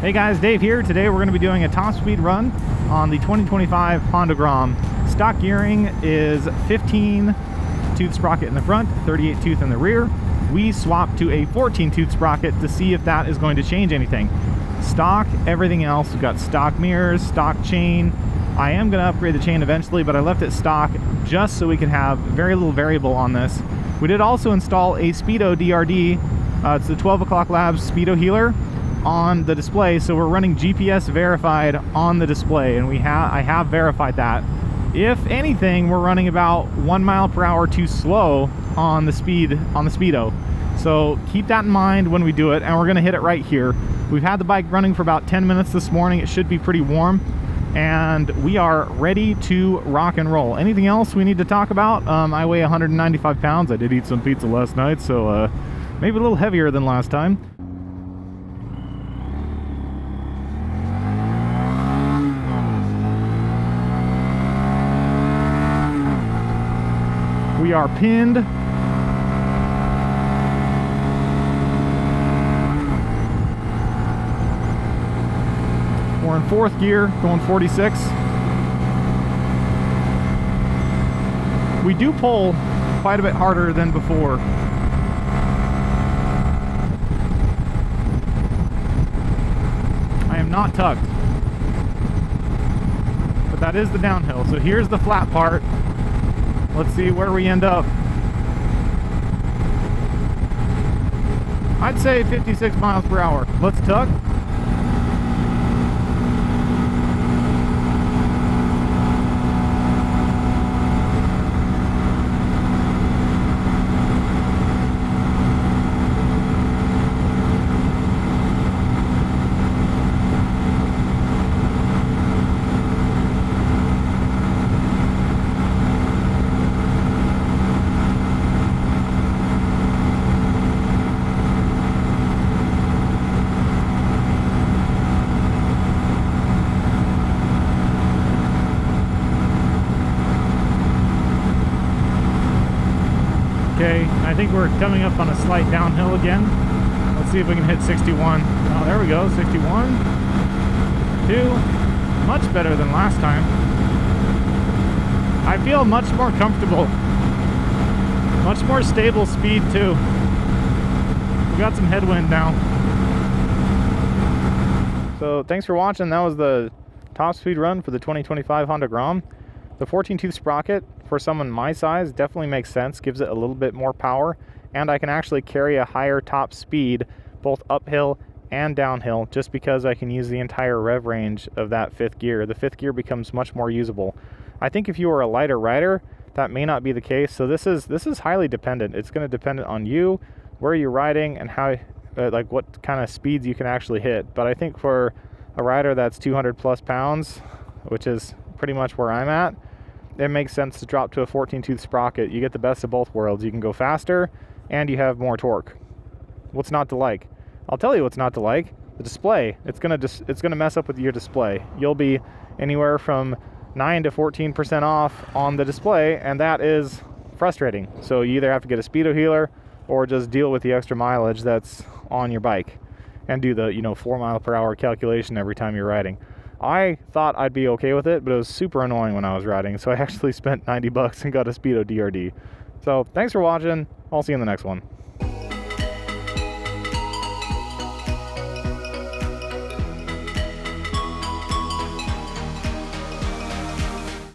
Hey guys, Dave here. Today we're going to be doing a top speed run on the 2025 Honda Grom. Stock gearing is 15 tooth sprocket in the front, 38 tooth in the rear. We swapped to a 14 tooth sprocket to see if that is going to change anything. Stock, everything else, we've got stock mirrors, stock chain. I am going to upgrade the chain eventually, but I left it stock just so we can have very little variable on this. We did also install a Speedo DRD. It's the 12 O'Clock Labs Speedo Healer on the display, so we're running GPS verified on the display, and I have verified that. If anything, we're running about 1 mile per hour too slow on the Speedo. So keep that in mind when we do it, and we're gonna hit it right here. We've had the bike running for about 10 minutes this morning. It should be pretty warm, and we are ready to rock and roll. Anything else we need to talk about? I weigh 195 pounds. I did eat some pizza last night, so maybe a little heavier than last time. We are pinned. We're in fourth gear, going 46. We do pull quite a bit harder than before. I am not tucked, but that is the downhill. So here's the flat part. Let's see where we end up. I'd say 56 miles per hour. Let's tuck. Okay, I think we're coming up on a slight downhill again. Let's see if we can hit 61. Oh, there we go, 61. 2. Much better than last time. I feel much more comfortable. Much more stable speed too. We got some headwind now. So thanks for watching. That was the top speed run for the 2025 Honda Grom. The 14 tooth sprocket for someone my size definitely makes sense, gives it a little bit more power, and I can actually carry a higher top speed both uphill and downhill just because I can use the entire rev range of that fifth gear. The fifth gear becomes much more usable. I think if you are a lighter rider, that may not be the case. So this is highly dependent. It's going to depend on you, where you're riding, and how like what kind of speeds you can actually hit. But I think for a rider that's 200 plus pounds, which is pretty much where I'm at, it makes sense to drop to a 14 tooth sprocket. You get the best of both worlds. You can go faster and you have more torque. What's not to like? I'll tell you what's not to like. The display. It's gonna mess up with your display. You'll be anywhere from 9 to 14% off on the display, and that is frustrating. So you either have to get a Speedo Healer or just deal with the extra mileage that's on your bike and do the 4 mile per hour calculation every time you're riding. I thought I'd be okay with it, but it was super annoying when I was riding, so I actually spent $90 and got a Speedo DRD. So thanks for watching. I'll see you in the next one.